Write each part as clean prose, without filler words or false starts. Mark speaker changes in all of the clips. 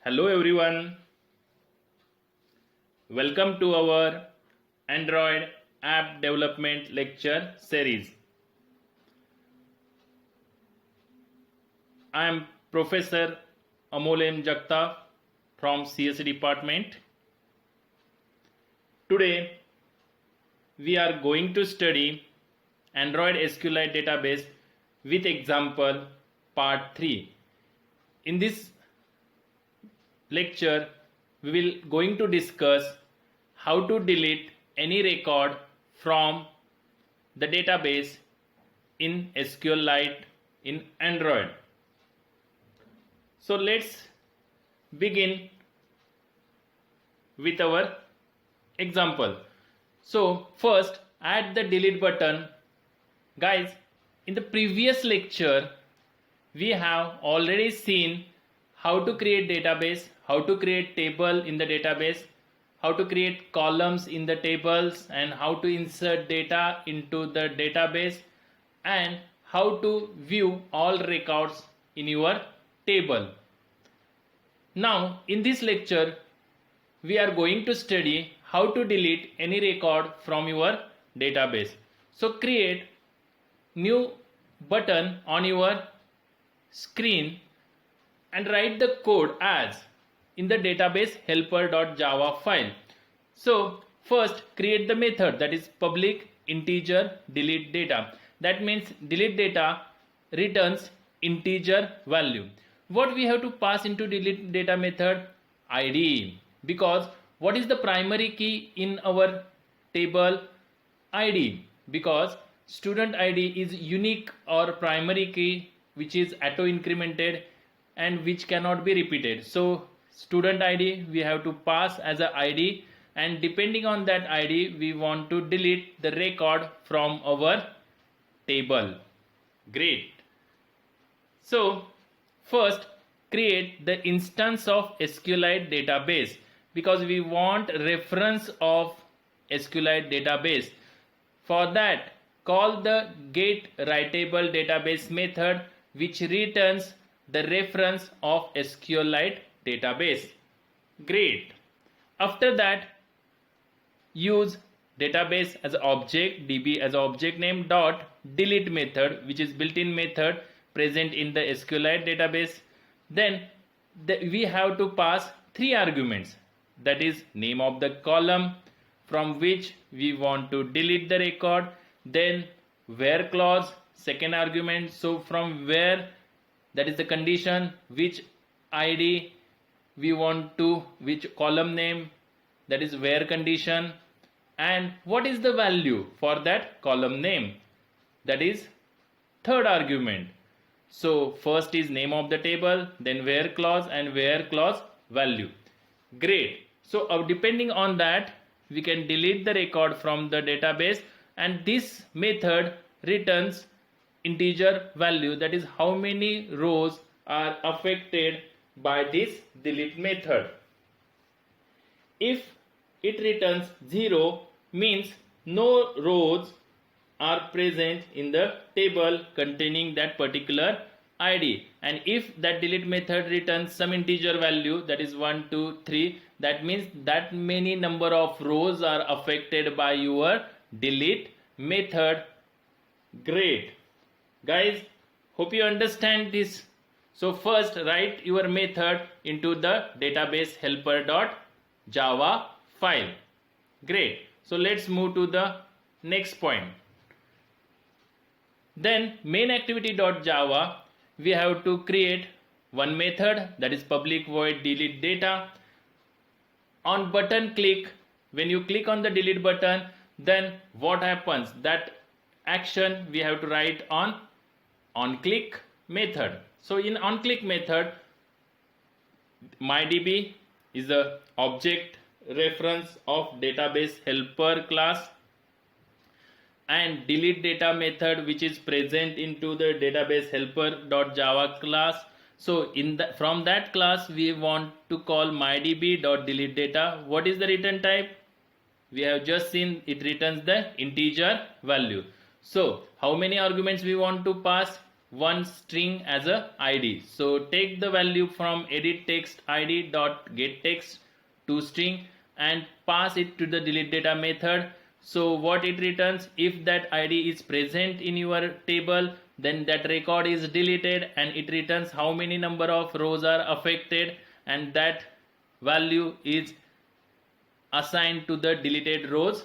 Speaker 1: Hello everyone, welcome to our Android app development lecture series. I am Professor Amol M. Jagtap from CSE department. Today we are going to study Android SQLite database with example part 3. In this lecture we will going to discuss how to delete any record from the database in SQLite in Android. So let's begin with our example. So first add the delete button. Guys, in the previous lecture we have already seen how to create database, how to create table in the database, how to create columns in the tables, and how to insert data into the database, and how to view all records in your table. Now in this lecture we are going to study how to delete any record from your database. So create new button on your screen and write the code as in the database helper.java file. So first create the method, that is public integer delete data. That means delete data returns integer value. What we have to pass into delete data method? ID, because what is the primary key in our table? ID, because student ID is unique or primary key which is auto incremented and which cannot be repeated. So student ID we have to pass as a ID, and depending on that ID we want to delete the record from our table. Great. So first create the instance of SQLite database, because we want reference of SQLite database. For that call the get writable database method which returns the reference of SQLite database. Great. After that use database as object, db as object name dot delete method, which is built-in method present in the SQLite database. Then we have to pass 3 arguments, that is name of the column from which we want to delete the record, then where clause, second argument, so from where, that is the condition, which ID we want to, which column name, that is where condition, and what is the value for that column name, that is third argument. So first is name of the table, then where clause, and where clause value. Great. So depending on that we can delete the record from the database, and this method returns integer value, that is how many rows are affected by this delete method. If it returns 0 means no rows are present in the table containing that particular ID, and if that delete method returns some integer value, that is 1 2 3, that means that many number of rows are affected by your delete method. Great. Guys, hope you understand this. So first write your method into the database helper.java file. Great. So let's move to the next point. Then main activity.java we have to create one method, that is public void delete data. On button click, when you click on the delete button, then what happens, that action we have to write on click method. So in on click method mydb is the object reference of database helper class, and delete data method which is present into the database helper.java class. So from that class we want to call mydb.delete data. What is the return type? We have just seen it returns the integer value. So how many arguments we want to pass? one string as a id. So take the value from edit text id dot get text to string and pass it to the delete data method. So what it returns, if that id is present in your table, then that record is deleted, and it returns how many number of rows are affected, and that value is assigned to the deleted rows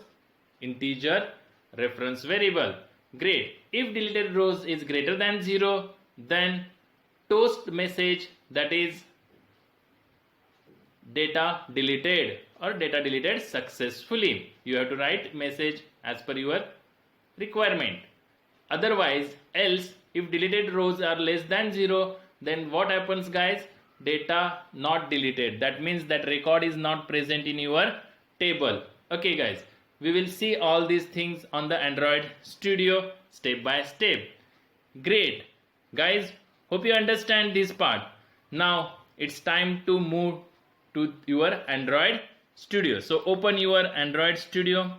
Speaker 1: integer reference variable. Great. If deleted rows is greater than 0, then toast message, that is data deleted or data deleted successfully. You have to write message as per your requirement. Otherwise, else, if deleted rows are less than 0, then what happens, guys? Data not deleted. That means that record is not present in your table. Okay, guys, we will see all these things on the Android Studio step by step. Great, guys, hope you understand this part. Now it's time to move to your Android Studio. So open your Android Studio.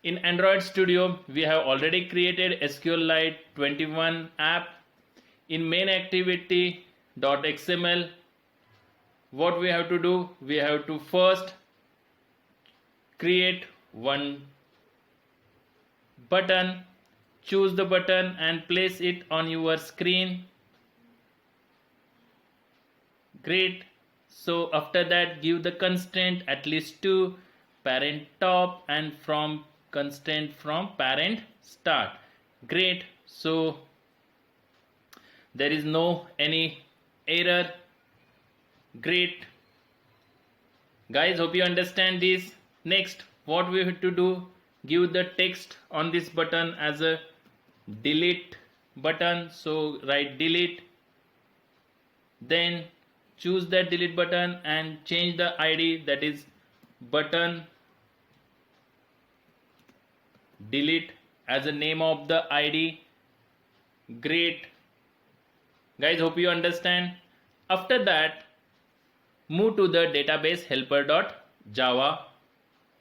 Speaker 1: In Android Studio, we have already created SQLite 21 app. In main activity.xml, what we have to do? We have to first create one button, choose the button and place it on your screen. Great. So after that, give the constraint at least 2, parent top, and from constraint from parent start. Great. So there is no any error. Great, guys, hope you understand this. Next, what we have to do, give the text on this button as a delete button. So write delete, then choose that delete button and change the id, that is button delete as the name of the id. Great, guys, hope you understand. After that, move to the database helper.java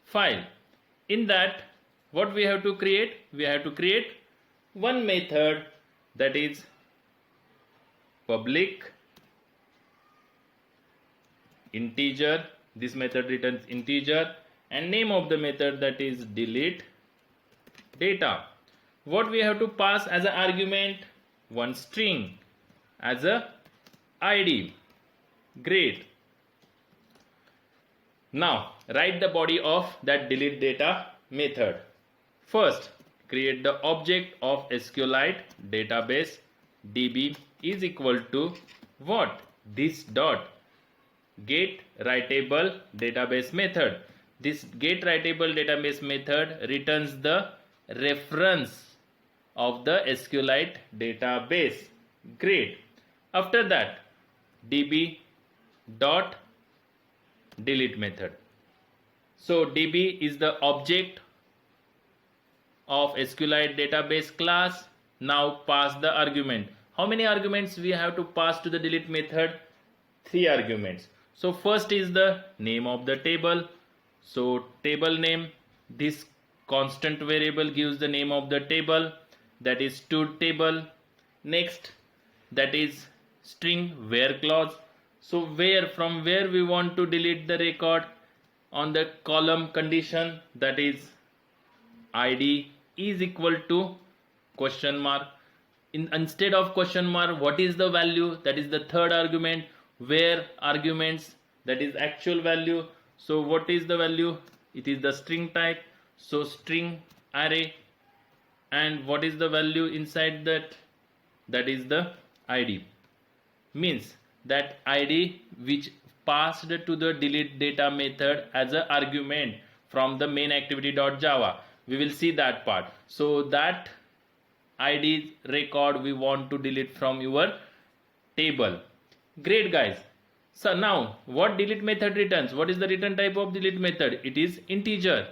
Speaker 1: file. In that, what we have to create? We have to create one method, that is public integer. This method returns integer, and name of the method, that is delete data. What we have to pass as an argument? One string as a id. Great. Now write the body of that delete data method. First, create the object of SQLite database db is equal to what? This dot get writable database method. This get writable database method returns the reference of the SQLite database. Great. After that, db dot delete method. So db is the object of SQLite database class. Now pass the argument. How many arguments we have to pass to the delete method? 3 arguments. So first is the name of the table. So table name, this constant variable gives the name of the table, that is to table. Next, that is string where clause. So where, from where we want to delete the record? On the column condition, that is id is equal to question mark. Instead of question mark, what is the value? That is the third argument. Where arguments, that is actual value. So what is the value? It is the string type. So string array. And what is the value inside that? That is the id. Means that id which passed to the delete data method as an argument from the main activity.java. We will see that part. So that id record we want to delete from your table. Great, guys. So now what delete method returns? What is the return type of delete method? It is integer.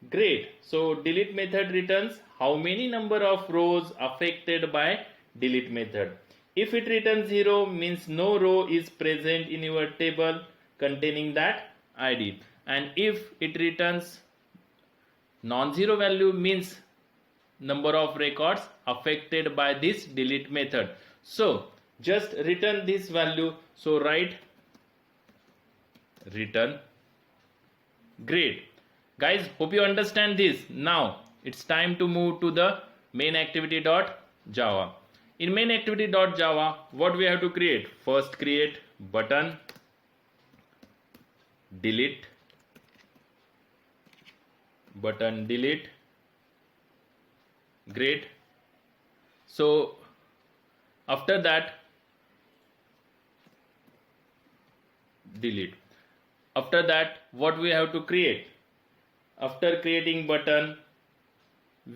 Speaker 1: Great. So delete method returns how many number of rows affected by delete method. If it returns 0, means no row is present in your table containing that id. And if it returns non-zero value, means number of records affected by this delete method. So just return this value. So write return. Great. Guys, hope you understand this. Now it's time to move to the main activity.java. In main activity.java, what we have to create? First create button delete, button delete. Great. So after that delete. After that, what we have to create? After creating button,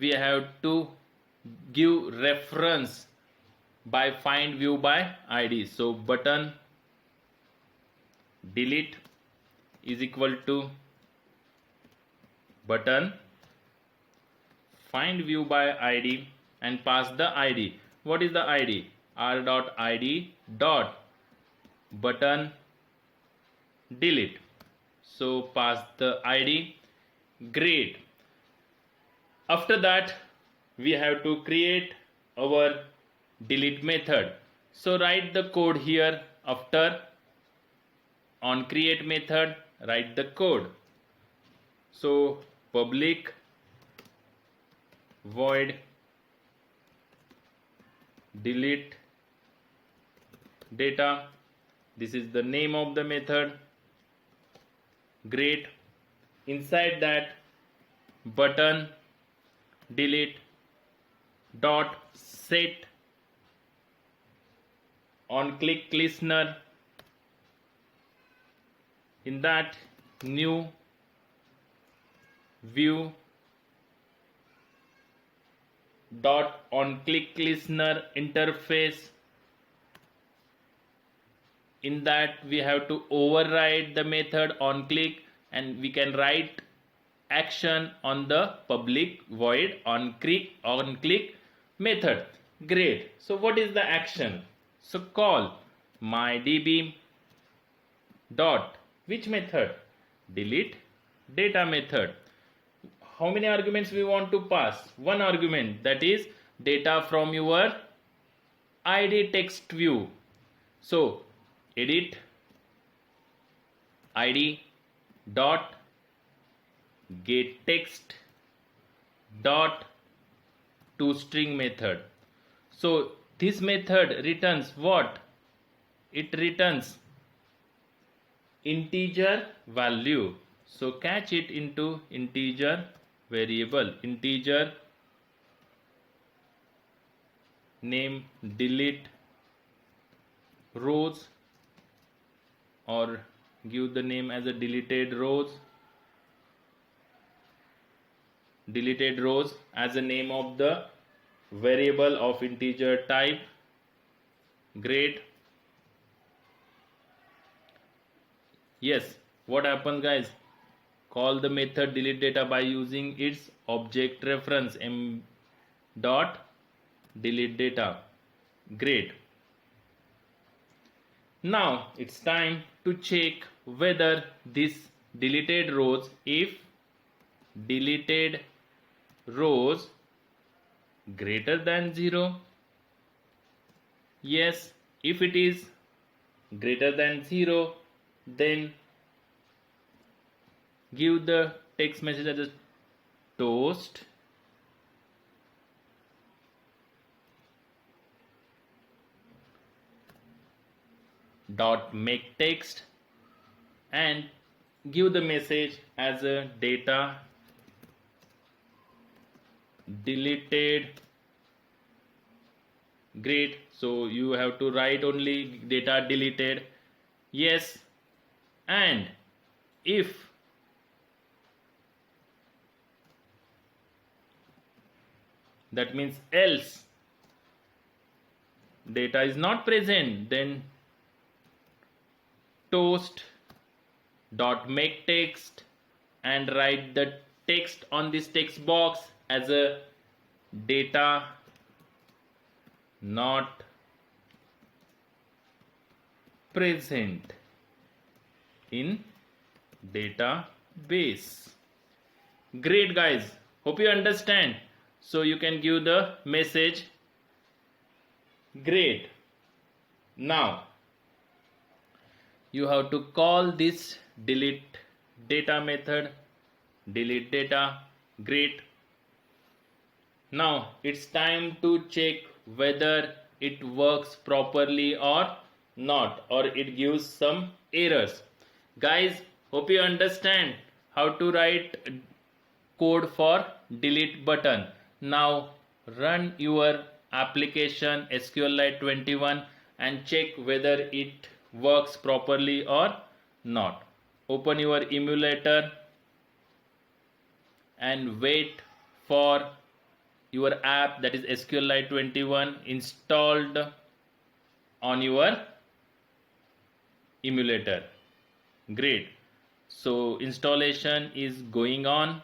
Speaker 1: we have to give reference by find view by id. So button delete is equal to button find view by id and pass the id. What is the id? r.id dot button delete. So pass the id. Great. After that, we have to create our delete method. So write the code here. After on create method, write the code. So public void delete data. This is the name of the method. Great. Inside that, button delete dot set on click listener. In that, new view dot on click listener interface. In that, we have to override the method on click, and we can write action on the public void on click method. Great. So what is the action? So call mydb dot which method? Delete data method. How many arguments we want to pass? One argument, that is data from your id text view. So edit id dot get text dot toString method. So this method returns what? It returns integer value. So catch it into integer variable. Integer name delete rows, or give the name as a deleted rows. Deleted rows as a name of the variable of integer type. Great. Yes, what happens, guys? Call the method delete data by using its object reference m dot delete data. Great. Now it's time to check whether this deleted rows, if deleted rows greater than 0, yes. If it is greater than 0, then give the text message as a toast dot make text, and give the message as a data deleted. Great. So you have to write only data deleted. Yes. And if that means else data is not present, then toast dot make text and write the text on this text box as a data not present in database. Great, guys. Hope you understand. So you can give the message great. Now you have to call this delete data method, delete data, great. Now it's time to check whether it works properly or not, or it gives some errors. Guys, hope you understand how to write code for delete button. Now run your application SQLite 21 and check whether it works properly or not. Open your emulator and wait for your app, that is SQLite 21, installed on your emulator. Great. So installation is going on.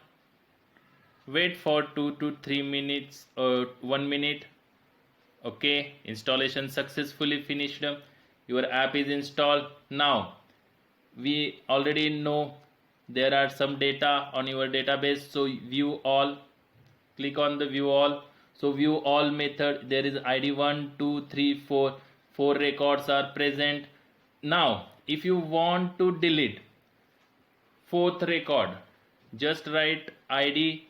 Speaker 1: Wait for 2 to 3 minutes or 1 minute. Okay, installation successfully finished. Your app is installed. Now we already know there are some data on your database, so view all. Click on the view all. So view all method, there is ID 1 2 3 4, 4 records are present. Now if you want to delete fourth record, just write ID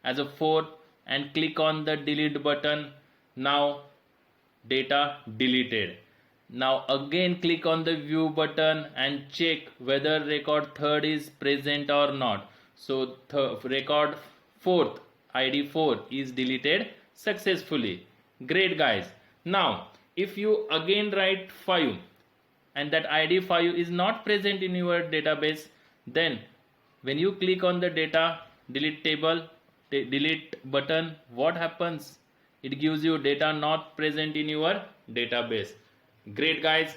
Speaker 1: as a 4 and click on the delete button. Now data deleted. Now again click on the view button and check whether record third is present or not. So record fourth, ID 4 is deleted successfully. Great guys. Now if you again write 5 and that ID 5 is not present in your database, then when you click on the data delete table, delete button, what happens? It gives you data not present in your database. Great guys.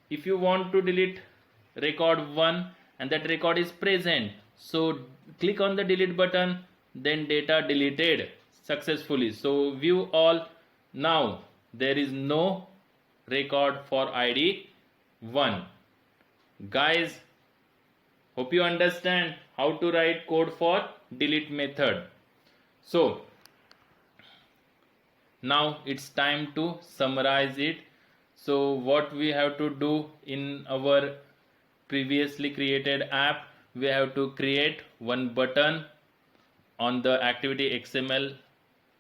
Speaker 1: If you want to delete record 1 and that record is present, so click on the delete button, then data deleted successfully. So view all. Now there is no record for ID 1. Guys, hope you understand how to write code for delete method. So now it's time to summarize it. So what we have to do in our previously created app, we have to create one button on the activity XML,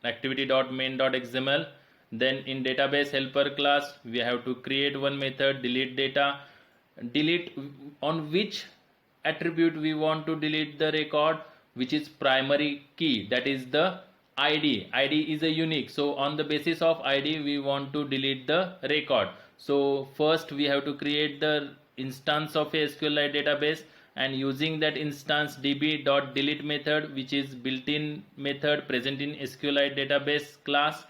Speaker 1: activity.main.xml. Then in database helper class, we have to create one method delete data. Delete on which attribute we want to delete the record, which is primary key, that is the ID. ID is a unique, so on the basis of ID we want to delete the record. So first we have to create the instance of a SQLite database, and using that instance db.delete method, which is built-in method present in SQLite database class,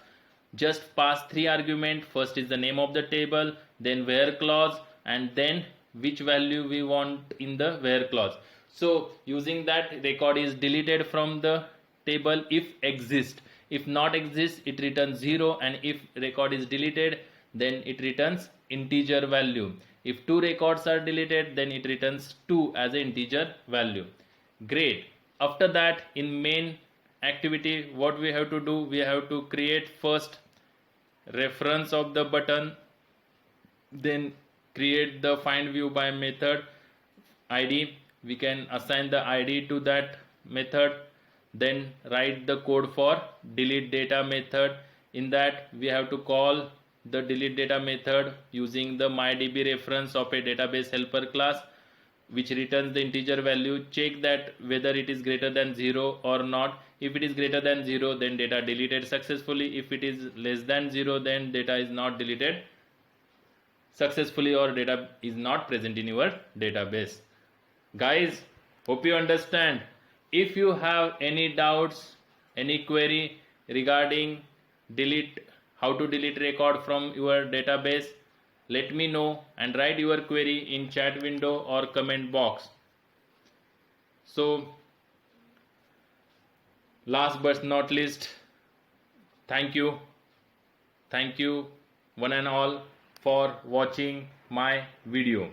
Speaker 1: just pass 3 arguments. First is the name of the table, then where clause, and then which value we want in the where clause. So using that, record is deleted from the table if exist. If not exist, it returns 0, and if record is deleted, then it returns integer value. If 2 records are deleted, then it returns 2 as an integer value. Great. After that, in main activity, what we have to do, we have to create first reference of the button, then create the find view by method ID. We can assign the ID to that method, then write the code for delete data method. In that we have to call the delete data method using the mydb reference of a database helper class, which returns the integer value. Check that whether it is greater than 0 or not. If it is greater than 0, then data deleted successfully. If it is less than 0, then data is not deleted successfully, or data is not present in your database. Guys, hope you understand. If you have any doubts, any query regarding how to delete record from your database, let me know and write your query in chat window or comment box. So last but not least, thank you one and all for watching my video.